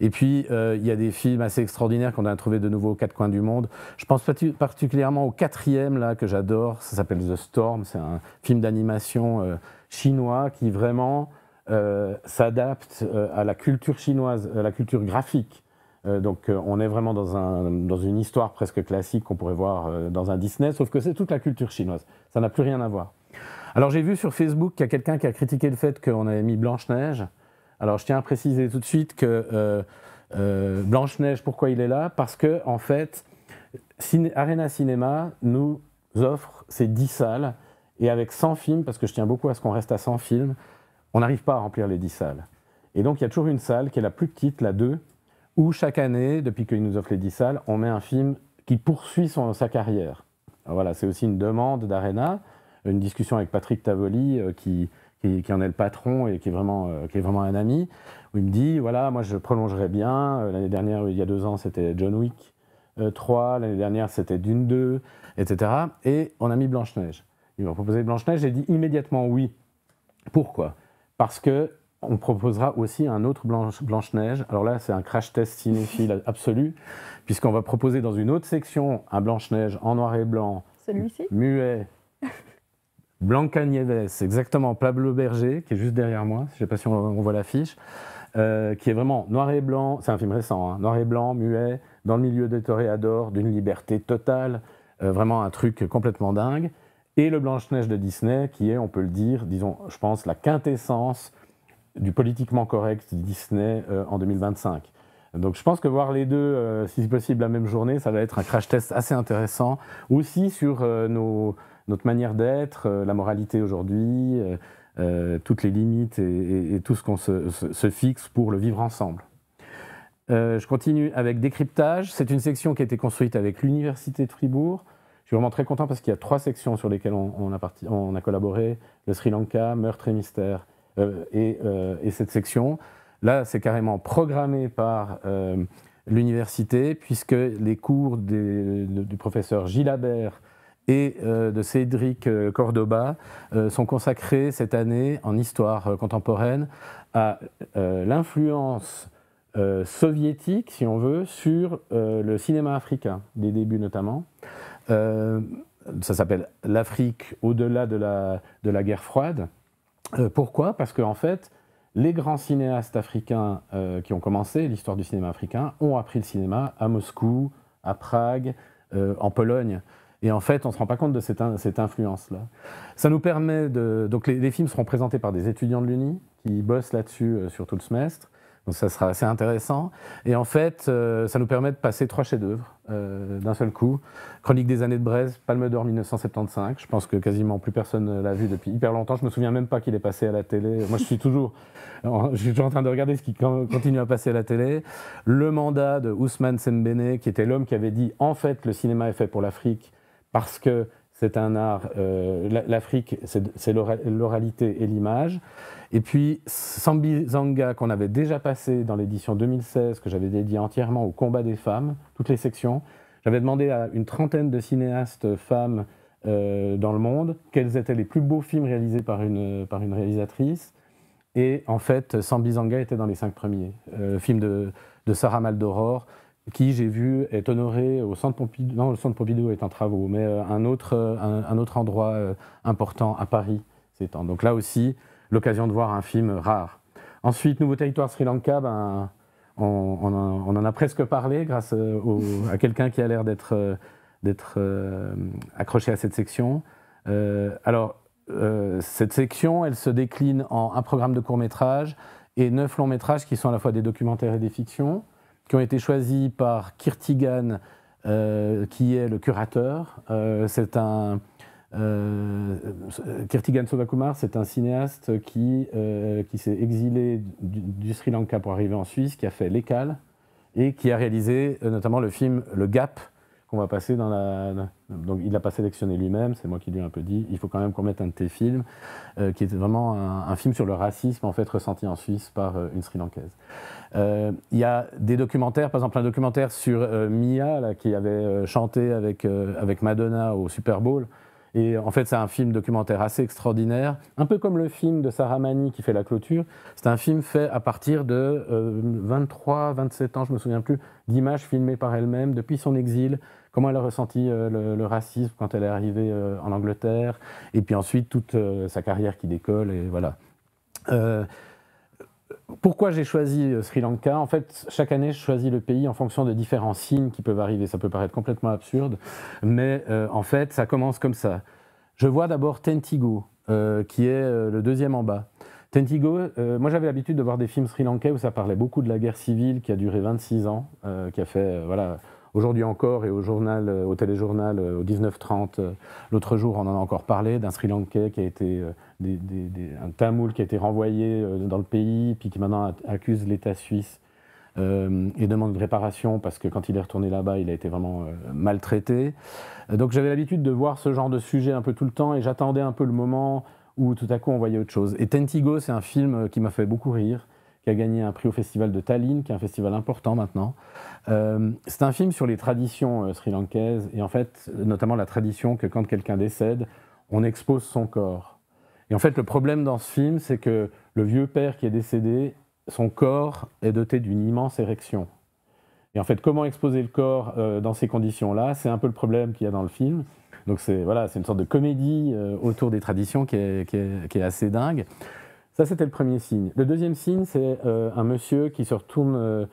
Et puis, il y a des films assez extraordinaires qu'on a trouvé de nouveau aux 4 coins du monde. Je pense particulièrement au 4e, là, que j'adore. Ça s'appelle The Storm. C'est un film d'animation chinois qui vraiment s'adapte à la culture chinoise, à la culture graphique. Donc on est vraiment dans une histoire presque classique qu'on pourrait voir dans un Disney, sauf que c'est toute la culture chinoise. Ça n'a plus rien à voir. Alors j'ai vu sur Facebook qu'il y a quelqu'un qui a critiqué le fait qu'on avait mis Blanche-Neige. Alors je tiens à préciser tout de suite que Blanche-Neige, pourquoi il est là ? Parce que en fait, Arena Cinéma nous offre ces 10 salles, et avec 100 films, parce que je tiens beaucoup à ce qu'on reste à 100 films, on n'arrive pas à remplir les 10 salles. Et donc il y a toujours une salle qui est la plus petite, la 2, où chaque année, depuis qu'ils nous offrent les 10 salles, on met un film qui poursuit sa carrière. Alors voilà, c'est aussi une demande d'Arena, une discussion avec Patrick Tavoli, qui en est le patron et qui est vraiment un ami, où il me dit, voilà, moi je prolongerais bien, l'année dernière, il y a 2 ans, c'était John Wick 3, l'année dernière, c'était Dune 2, etc. Et on a mis Blanche-Neige. Il m'a proposé Blanche-Neige, j'ai dit immédiatement oui. Pourquoi ? Parce qu'on proposera aussi un autre Blanche-Neige. Alors là, c'est un crash test cinéphile absolu, puisqu'on va proposer dans une autre section un Blanche-Neige en noir et blanc, celui-ci, muet, Blanca-Nieves, exactement, Pablo Berger, qui est juste derrière moi, je ne sais pas si on voit l'affiche, qui est vraiment noir et blanc, c'est un film récent, hein, noir et blanc, muet, dans le milieu des toréadors, d'une liberté totale, vraiment un truc complètement dingue. Et le Blanche-Neige de Disney, qui est, on peut le dire, disons, je pense, la quintessence du politiquement correct Disney en 2025. Donc je pense que voir les deux, si possible, la même journée, ça va être un crash test assez intéressant, aussi sur notre manière d'être, la moralité aujourd'hui, toutes les limites et tout ce qu'on se fixe pour le vivre ensemble. Je continue avec Décryptage. C'est une section qui a été construite avec l'Université de Fribourg. Je suis vraiment très content parce qu'il y a 3 sections sur lesquelles on a collaboré, le Sri Lanka, Meurtre et Mystère et cette section. Là, c'est carrément programmé par l'université, puisque les cours du professeur Gilles Habert et de Cédric Cordoba sont consacrés cette année en histoire contemporaine à l'influence soviétique, si on veut, sur le cinéma africain, des débuts notamment. Ça s'appelle l'Afrique au-delà de la guerre froide. Pourquoi ? Parce qu'en fait, les grands cinéastes africains qui ont commencé l'histoire du cinéma africain ont appris le cinéma à Moscou, à Prague, en Pologne. Et en fait, on ne se rend pas compte de cette influence-là. Ça nous permet de... Donc les films seront présentés par des étudiants de l'Uni qui bossent là-dessus sur tout le semestre. Donc ça sera assez intéressant. Et en fait, ça nous permet de passer 3 chefs-d'œuvre d'un seul coup. Chronique des années de Braise, Palme d'Or 1975. Je pense que quasiment plus personne ne l'a vu depuis hyper longtemps. Je ne me souviens même pas qu'il est passé à la télé. Moi, je suis toujours en train de regarder ce qui continue à passer à la télé. Le mandat de Ousmane Sembene, qui était l'homme qui avait dit « En fait, le cinéma est fait pour l'Afrique parce que c'est un art, l'Afrique, c'est l'oralité et l'image. » Et puis Sambi Zanga, qu'on avait déjà passé dans l'édition 2016, que j'avais dédié entièrement au combat des femmes, toutes les sections. J'avais demandé à une trentaine de cinéastes femmes dans le monde quels étaient les plus beaux films réalisés par une réalisatrice. Et en fait, Sambi Zanga était dans les 5 premiers. Film de Sarah Maldoror, qui, j'ai vu, est honoré au Centre Pompidou. Non, le Centre Pompidou est en travaux, mais un autre endroit important à Paris ces temps. Donc là aussi, l'occasion de voir un film rare. Ensuite, Nouveau Territoire Sri Lanka, on en a presque parlé grâce à quelqu'un qui a l'air d'être accroché à cette section. Cette section, elle se décline en un programme de court-métrage et 9 longs-métrages qui sont à la fois des documentaires et des fictions, qui ont été choisis par Kirtigan, qui est le curateur. Kirtigan Sovakumar, c'est un cinéaste qui s'est exilé du Sri Lanka pour arriver en Suisse, qui a fait L'Écale et qui a réalisé notamment le film Le Gap, qu'on va passer dans donc il l'a pas sélectionné lui-même, c'est moi qui lui ai un peu dit, il faut quand même qu'on mette un de tes films, qui était vraiment un film sur le racisme en fait ressenti en Suisse par une Sri Lankaise. Il y a des documentaires, par exemple un documentaire sur Mia, là, qui avait chanté avec Madonna au Super Bowl. Et en fait, c'est un film documentaire assez extraordinaire, un peu comme le film de Sarah Mani qui fait la clôture. C'est un film fait à partir de 23, 27 ans, je ne me souviens plus, d'images filmées par elle-même depuis son exil, comment elle a ressenti le racisme quand elle est arrivée en Angleterre, et puis ensuite toute sa carrière qui décolle, et voilà. Pourquoi j'ai choisi Sri Lanka ? En fait, chaque année, je choisis le pays en fonction de différents signes qui peuvent arriver. Ça peut paraître complètement absurde, mais en fait, ça commence comme ça. Je vois d'abord Tentigo, qui est le deuxième en bas. Tentigo, moi j'avais l'habitude de voir des films sri-lankais où ça parlait beaucoup de la guerre civile qui a duré 26 ans, qui a fait, voilà, aujourd'hui encore, et au journal, au téléjournal, au 19h30, l'autre jour, on en a encore parlé, d'un Sri Lankais qui a été, un Tamoul qui a été renvoyé dans le pays, puis qui maintenant accuse l'État suisse et demande de réparation parce que quand il est retourné là-bas, il a été vraiment maltraité. Donc j'avais l'habitude de voir ce genre de sujet un peu tout le temps, et j'attendais un peu le moment où tout à coup on voyait autre chose. Et Tentigo, c'est un film qui m'a fait beaucoup rire, qui a gagné un prix au festival de Tallinn, qui est un festival important maintenant. C'est un film sur les traditions sri-lankaises, et en fait, notamment la tradition que quand quelqu'un décède, on expose son corps. Et en fait, le problème dans ce film, c'est que le vieux père qui est décédé, son corps est doté d'une immense érection. Et en fait, comment exposer le corps dans ces conditions-là, c'est un peu le problème qu'il y a dans le film. Donc c'est une sorte de comédie autour des traditions qui est assez dingue. Ça, c'était le premier signe. Le deuxième signe, c'est un monsieur qui se retourne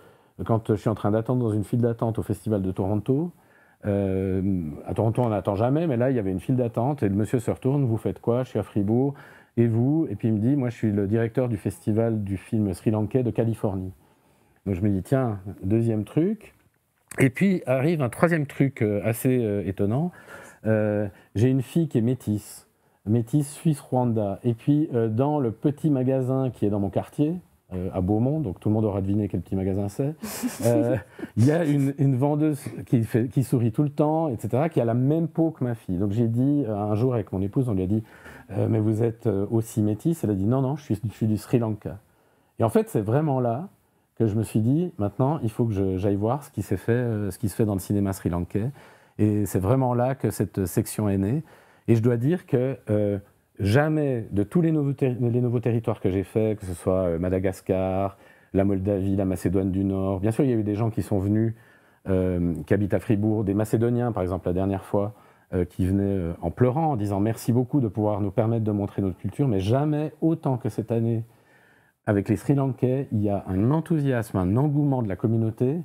quand je suis en train d'attendre dans une file d'attente au Festival de Toronto. À Toronto, on n'attend jamais, mais là, il y avait une file d'attente, et le monsieur se retourne, vous faites quoi? Je suis à Fribourg, et vous? Et puis il me dit, moi, je suis le directeur du festival du film sri-lankais de Californie. Donc je me dis, tiens, deuxième truc. Et puis arrive un troisième truc assez étonnant. J'ai une fille qui est métisse Suisse-Rwanda. Et puis dans le petit magasin qui est dans mon quartier, à Beaumont, donc tout le monde aura deviné quel petit magasin c'est, il y a une vendeuse qui sourit tout le temps, etc., qui a la même peau que ma fille. Donc j'ai dit, un jour avec mon épouse, on lui a dit, mais vous êtes aussi métisse? Elle a dit, non, je suis du Sri Lanka. Et en fait, c'est vraiment là que je me suis dit, maintenant, il faut que j'aille voir ce qui se fait dans le cinéma sri-lankais. Et c'est vraiment là que cette section est née. Et je dois dire que jamais, de tous les nouveaux territoires que j'ai faits, que ce soit Madagascar, la Moldavie, la Macédoine du Nord, bien sûr, il y a eu des gens qui sont venus, qui habitent à Fribourg, des Macédoniens, par exemple, la dernière fois, qui venaient en pleurant, en disant merci beaucoup de pouvoir nous permettre de montrer notre culture, mais jamais autant que cette année, avec les Sri Lankais, il y a un enthousiasme, un engouement de la communauté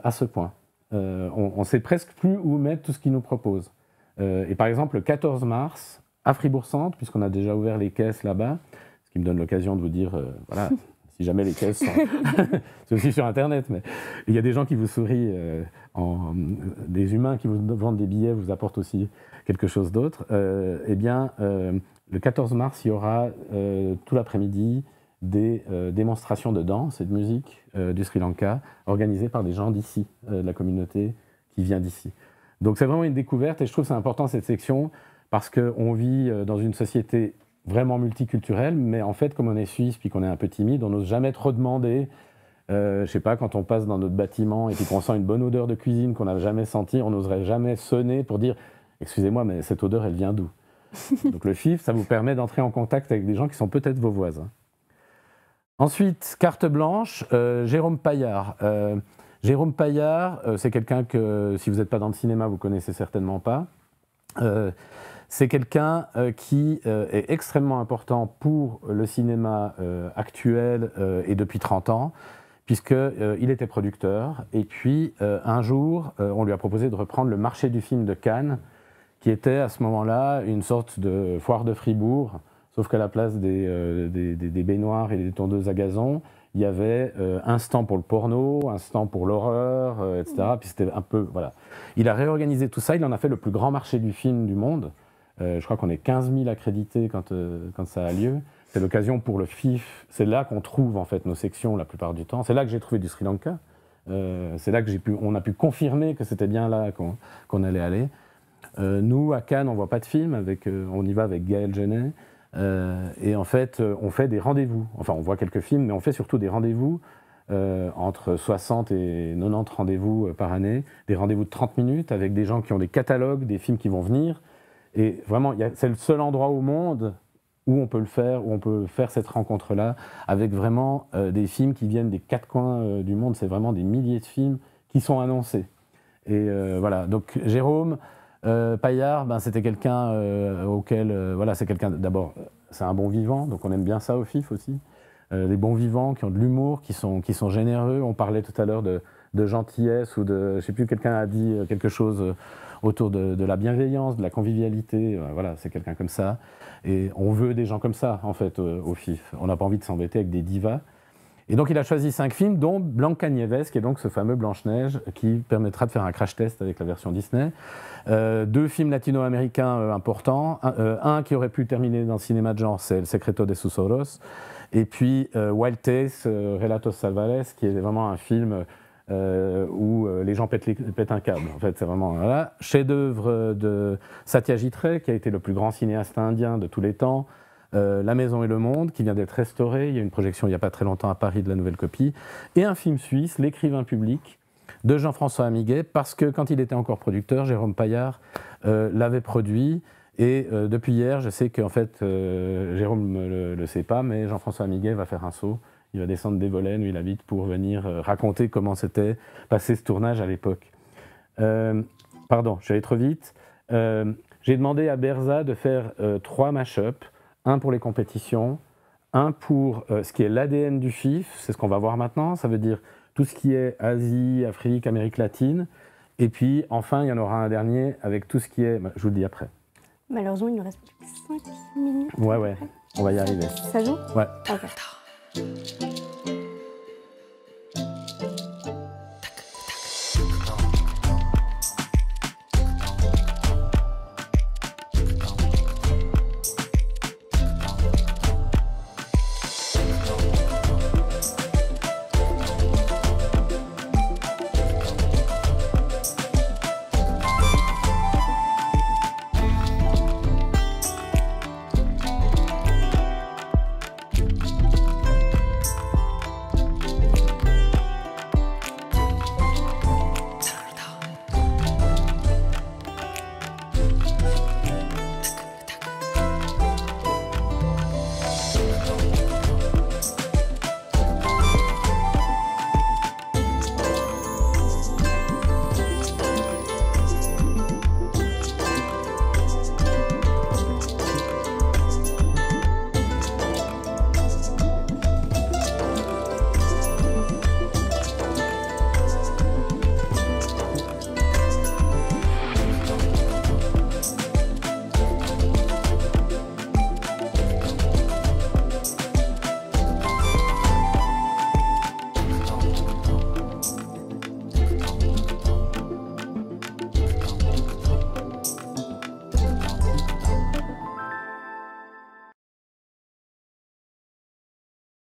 à ce point. On ne sait presque plus où mettre tout ce qu'ils nous proposent. Et par exemple, le 14 mars, à Fribourg-Centre, puisqu'on a déjà ouvert les caisses là-bas, ce qui me donne l'occasion de vous dire, voilà, si jamais les caisses sont... c'est aussi sur Internet, mais il y a des gens qui vous sourient, des humains qui vous vendent des billets, vous apportent aussi quelque chose d'autre. Eh bien, le 14 mars, il y aura tout l'après-midi des démonstrations de danse et de musique du Sri Lanka organisées par des gens d'ici, de la communauté qui vient d'ici. Donc c'est vraiment une découverte, et je trouve que c'est important cette section parce qu'on vit dans une société vraiment multiculturelle, mais en fait, comme on est suisse puis qu'on est un peu timide, on n'ose jamais trop demander. Je sais pas, quand on passe dans notre bâtiment et puis qu'on sent une bonne odeur de cuisine qu'on n'a jamais sentie, on n'oserait jamais sonner pour dire « Excusez-moi, mais cette odeur, elle vient d'où ?» Donc le FIF, ça vous permet d'entrer en contact avec des gens qui sont peut-être vos voisins. Ensuite, carte blanche, Jérôme Paillard. Jérôme Paillard, c'est quelqu'un que, si vous n'êtes pas dans le cinéma, vous ne connaissez certainement pas. C'est quelqu'un qui est extrêmement important pour le cinéma actuel et depuis 30 ans, puisqu'il était producteur. Et puis, un jour, on lui a proposé de reprendre le marché du film de Cannes, qui était à ce moment-là une sorte de foire de Fribourg, sauf qu'à la place des baignoires et des tondeuses à gazon, il y avait un stand pour le porno, un stand pour l'horreur, etc. Puis c'était un peu, voilà. Il a réorganisé tout ça, il en a fait le plus grand marché du film du monde. Je crois qu'on est 15 000 accrédités quand ça a lieu. C'est l'occasion pour le FIF, c'est là qu'on trouve en fait nos sections la plupart du temps. C'est là que j'ai trouvé du Sri Lanka. C'est là que on a pu confirmer que c'était bien là qu'on allait aller. Nous, à Cannes, on ne voit pas de film, on y va avec Gaël Genet. Et en fait, on fait des rendez-vous. Enfin, on voit quelques films, mais on fait surtout des rendez-vous entre 60 et 90 rendez-vous par année. Des rendez-vous de 30 minutes avec des gens qui ont des catalogues, des films qui vont venir. Et vraiment, c'est le seul endroit au monde où on peut le faire, où on peut faire cette rencontre-là, avec vraiment des films qui viennent des quatre coins du monde. C'est vraiment des milliers de films qui sont annoncés. Et voilà, donc Jérôme Paillard, c'était quelqu'un auquel... voilà, c'est quelqu'un, d'abord, c'est un bon vivant, donc on aime bien ça au FIF aussi. Des bons vivants qui ont de l'humour, qui sont généreux. On parlait tout à l'heure de gentillesse, ou de... Je ne sais plus, quelqu'un a dit quelque chose autour de la bienveillance, de la convivialité. Voilà, c'est quelqu'un comme ça. Et on veut des gens comme ça, en fait, au FIF. On n'a pas envie de s'embêter avec des divas. Et donc il a choisi 5 films, dont Blancanieves, qui est donc ce fameux Blanche-Neige, qui permettra de faire un crash test avec la version Disney. 2 films latino-américains importants, un qui aurait pu terminer dans le cinéma de genre, c'est El Secreto de sus Ojos, et puis Wild Tales, Relatos Salvajes, qui est vraiment un film où les gens pètent un câble. En fait, c'est vraiment voilà, chef-d'œuvre de Satyajit Ray, qui a été le plus grand cinéaste indien de tous les temps. La Maison et le Monde, qui vient d'être restauré. Il y a une projection il n'y a pas très longtemps à Paris de la nouvelle copie. Et un film suisse, L'écrivain public, de Jean-François Amiguet, parce que quand il était encore producteur, Jérôme Paillard l'avait produit. Et depuis hier, je sais qu'en fait, Jérôme ne le sait pas, mais Jean-François Amiguet va faire un saut. Il va descendre des volets, lui, il habite, pour venir raconter comment s'était passé ce tournage à l'époque. Pardon, je suis allé trop vite. J'ai demandé à Berza de faire 3 mash-ups. Un pour les compétitions, un pour ce qui est l'ADN du FIF, c'est ce qu'on va voir maintenant, ça veut dire tout ce qui est Asie, Afrique, Amérique latine, et puis enfin il y en aura un dernier avec tout ce qui est, je vous le dis après. Malheureusement il nous reste plus que 5 minutes. Ouais, on va y arriver. Ça joue? Ouais. Ok.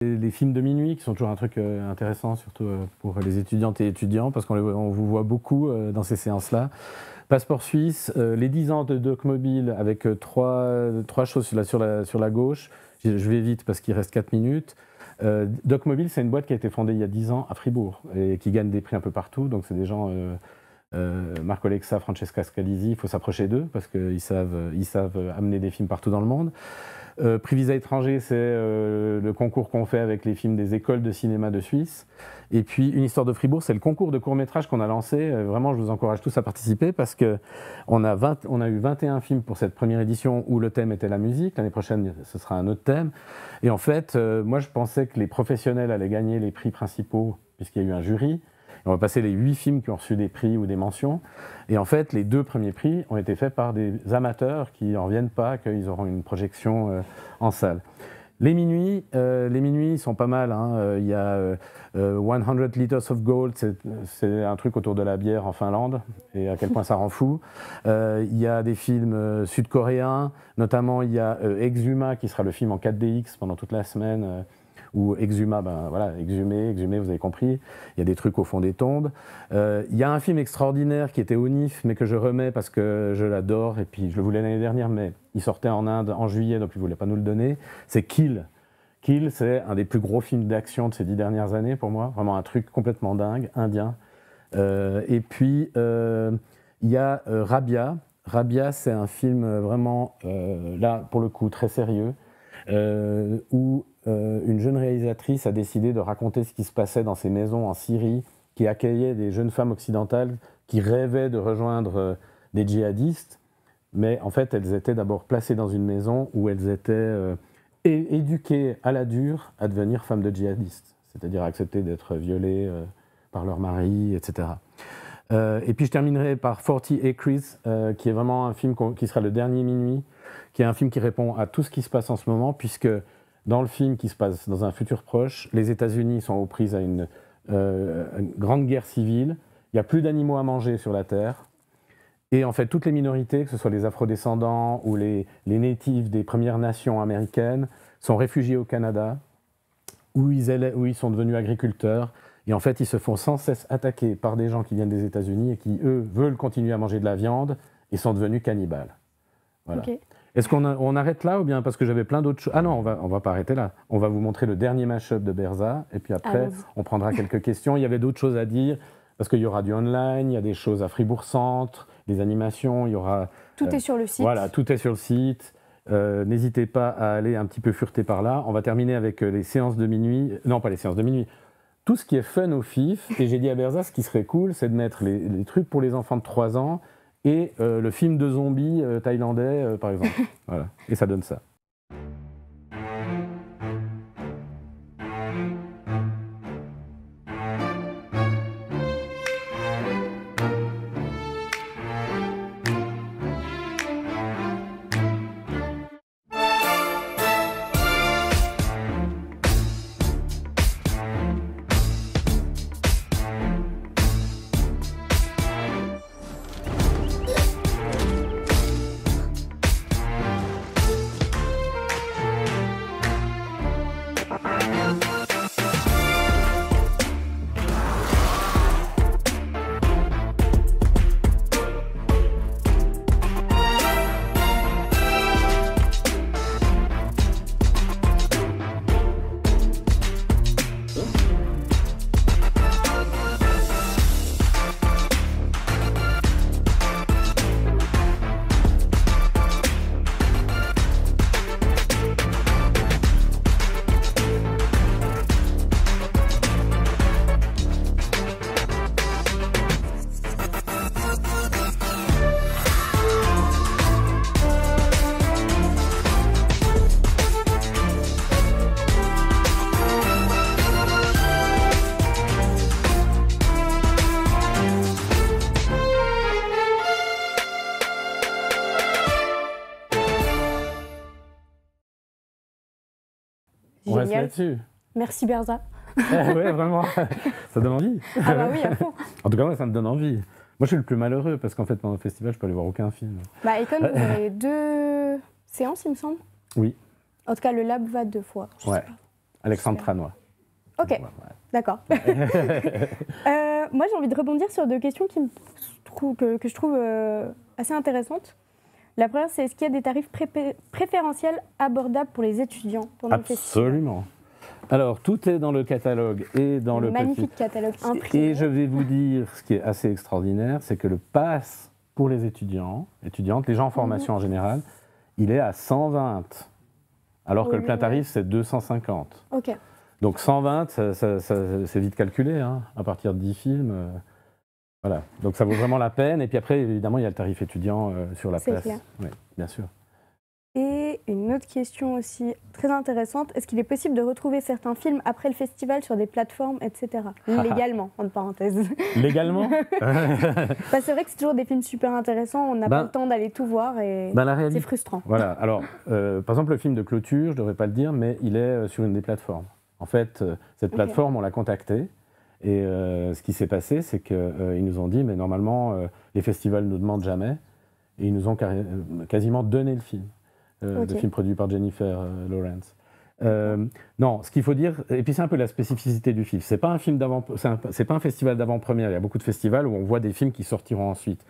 Les films de minuit, qui sont toujours un truc intéressant, surtout pour les étudiantes et étudiants, parce qu'on vous voit beaucoup dans ces séances-là. Passeport suisse, les 10 ans de Doc Mobile, avec trois choses sur la gauche. Je vais vite parce qu'il reste 4 minutes. Doc Mobile, c'est une boîte qui a été fondée il y a 10 ans à Fribourg et qui gagne des prix un peu partout. Donc c'est des gens, Marco Lexa, Francesca Scalisi, il faut s'approcher d'eux parce qu'ils savent amener des films partout dans le monde. Prix Visa étranger, c'est le concours qu'on fait avec les films des écoles de cinéma de Suisse. Et puis, Une histoire de Fribourg, c'est le concours de court-métrage qu'on a lancé. Vraiment, je vous encourage tous à participer parce qu'on a eu 21 films pour cette première édition où le thème était la musique. L'année prochaine, ce sera un autre thème. Et en fait, moi, je pensais que les professionnels allaient gagner les prix principaux puisqu'il y a eu un jury. On va passer les 8 films qui ont reçu des prix ou des mentions. Et en fait, les 2 premiers prix ont été faits par des amateurs qui n'en reviennent pas, qu'ils auront une projection en salle. Les minuits sont pas mal. Hein. Il y a 100 Liters of Gold, c'est un truc autour de la bière en Finlande, et à quel point ça rend fou. Il y a des films sud-coréens, notamment il y a Exhuma, qui sera le film en 4DX pendant toute la semaine, ou Exhuma, exhumer, vous avez compris. Il y a des trucs au fond des tombes. Il y a un film extraordinaire qui était au NIF, mais que je remets parce que je l'adore, et puis je le voulais l'année dernière, mais il sortait en Inde en juillet, donc il ne voulait pas nous le donner. C'est Kill. Kill, c'est un des plus gros films d'action de ces 10 dernières années pour moi. Vraiment un truc complètement dingue, indien. Et puis, il y a Rabia. Rabia, c'est un film vraiment, là, pour le coup, très sérieux, où une jeune réalisatrice a décidé de raconter ce qui se passait dans ces maisons en Syrie qui accueillaient des jeunes femmes occidentales qui rêvaient de rejoindre des djihadistes, mais en fait elles étaient d'abord placées dans une maison où elles étaient éduquées à la dure à devenir femmes de djihadistes, c'est-à-dire accepter d'être violées par leur mari, etc. Et puis je terminerai par 40 Acres, qui est vraiment un film qui sera le dernier minuit, qui est un film qui répond à tout ce qui se passe en ce moment, puisque dans le film qui se passe dans un futur proche, les États-Unis sont aux prises à une grande guerre civile, il n'y a plus d'animaux à manger sur la Terre, et en fait toutes les minorités, que ce soit les afrodescendants ou les natifs des Premières Nations américaines, sont réfugiés au Canada, où ils sont devenus agriculteurs, et en fait ils se font sans cesse attaquer par des gens qui viennent des États-Unis et qui, eux, veulent continuer à manger de la viande, et sont devenus cannibales. Voilà. Okay. Est-ce qu'on arrête là ou bien parce que j'avais plein d'autres choses? Ah non, on va pas arrêter là. On va vous montrer le dernier mash-up de Berzah et puis après on prendra quelques questions. Il y avait d'autres choses à dire parce qu'il y aura du online, il y a des choses à Fribourg Centre, des animations, il y aura... Tout est sur le site. Voilà, tout est sur le site. N'hésitez pas à aller un petit peu fureter par là. On va terminer avec les séances de minuit. Non, pas les séances de minuit. Tout ce qui est fun au FIF. Et j'ai dit à Berzah, ce qui serait cool, c'est de mettre les trucs pour les enfants de 3 ans et le film de zombies thaïlandais, par exemple. Voilà. Et ça donne ça. On reste là-dessus. Merci Berzah. Ouais, vraiment. Ça donne envie. Ah bah oui, à fond. En tout cas, moi, ça me donne envie. Moi, je suis le plus malheureux parce qu'en fait, pendant le festival, je peux aller voir aucun film. Bah, Econ, vous avez 2 séances, il me semble. Oui. En tout cas, le lab va 2 fois. Ouais. Alexandre Tranois. Ok, ouais. D'accord. Moi, j'ai envie de rebondir sur 2 questions que je trouve assez intéressantes. La première, c'est est-ce qu'il y a des tarifs préférentiels abordables pour les étudiants pendant le festival? Absolument. Alors, tout est dans le catalogue et dans le magnifique catalogue imprimé. Et je vais vous dire, ce qui est assez extraordinaire, c'est que le pass pour les étudiantes, les gens en formation en général, il est à 120, alors que le plein tarif, c'est 250. Ok. Donc 120, c'est vite calculé, hein, à partir de 10 films. Voilà, donc ça vaut vraiment la peine. Et puis après, évidemment, il y a le tarif étudiant sur la place. Clair. Oui, bien sûr. Et une autre question aussi très intéressante, est-ce qu'il est possible de retrouver certains films après le festival sur des plateformes, etc. Légalement, entre parenthèses. Légalement? Bah, c'est vrai que c'est toujours des films super intéressants, on n'a pas le temps d'aller tout voir et c'est frustrant. Voilà, alors, par exemple, le film de clôture, je ne devrais pas le dire, mais il est sur une des plateformes. En fait, cette plateforme, on l'a contactée. Et ce qui s'est passé, c'est qu'ils nous ont dit, mais normalement, les festivals ne nous demandent jamais. Et ils nous ont quasiment donné le film. Le film produit par Jennifer Lawrence. Non, ce qu'il faut dire, et puis c'est un peu la spécificité du film, c'est pas un film c'est pas un festival d'avant-première. Il y a beaucoup de festivals où on voit des films qui sortiront ensuite.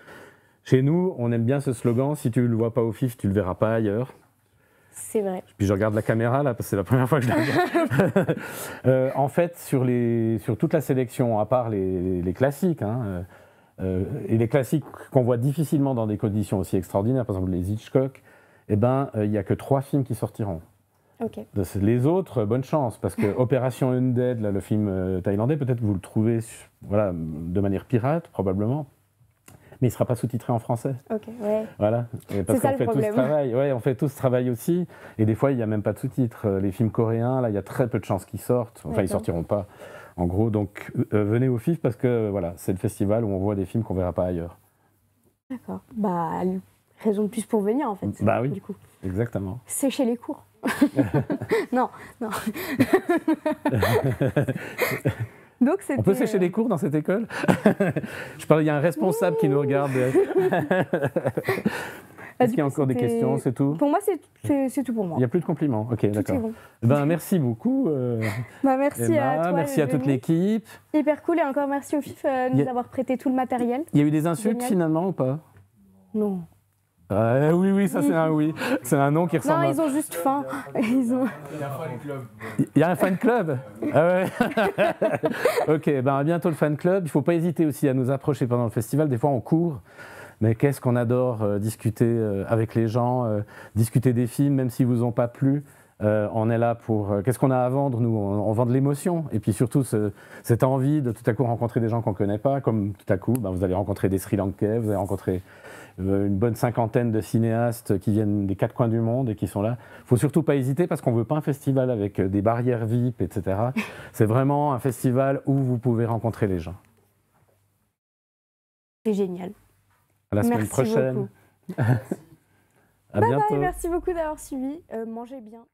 Chez nous, on aime bien ce slogan, si tu ne le vois pas au FIF, tu ne le verras pas ailleurs. C'est vrai. Puis je regarde la caméra là, parce que c'est la première fois que je la regarde. En fait, sur toute la sélection, à part les classiques, hein, et les classiques qu'on voit difficilement dans des conditions aussi extraordinaires, par exemple les Hitchcock, eh ben, il n'y a que 3 films qui sortiront. Okay. Les autres, bonne chance, parce que Opération Undead, là, le film thaïlandais, peut-être vous le trouvez voilà, de manière pirate, probablement, mais il ne sera pas sous-titré en français. Ok, ouais. Voilà. Parce qu'on fait tout ce travail. Ouais, on fait tout ce travail aussi, et des fois, il n'y a même pas de sous-titres. Les films coréens, là, il y a très peu de chances qu'ils sortent. Enfin, ils ne sortiront pas, en gros. Donc, venez au FIF, parce que voilà, c'est le festival où on voit des films qu'on ne verra pas ailleurs. D'accord. Bah, Raison de plus pour venir en fait. Bah oui, du coup. Exactement. Sécher les cours. Non, non. Donc, on peut sécher les cours dans cette école? Je parle, il y a un responsable qui nous regarde. Est-ce qu'il y a encore des questions? C'est tout? Pour moi, c'est tout pour moi. Il n'y a plus de compliments? Ok, d'accord. Bon. Ben, merci beaucoup. Merci Emma, à toi. Merci à toute l'équipe. Hyper cool et encore merci au FIF de nous avoir prêté tout le matériel. Il y a eu des insultes finalement ou pas? Non. Oui, ça c'est un oui. C'est un nom qui ressemble. Non, ils ont juste faim. Il y a un fan club. Il y a un fan club? Ah ouais. Ok, ben à bientôt le fan club. Il ne faut pas hésiter aussi à nous approcher pendant le festival. Des fois on court, mais qu'est-ce qu'on adore discuter avec les gens, discuter des films, même s'ils ne vous ont pas plu. On est là pour... qu'est-ce qu'on a à vendre, nous? On vend de l'émotion. Et puis surtout, cette envie de tout à coup rencontrer des gens qu'on ne connaît pas, comme tout à coup, ben, vous allez rencontrer des Sri Lankais, vous allez rencontrer une bonne cinquantaine de cinéastes qui viennent des 4 coins du monde et qui sont là. Il ne faut surtout pas hésiter parce qu'on ne veut pas un festival avec des barrières VIP, etc. C'est vraiment un festival où vous pouvez rencontrer les gens. C'est génial. À la semaine prochaine. À bientôt. Bye, merci beaucoup d'avoir suivi. Mangez bien.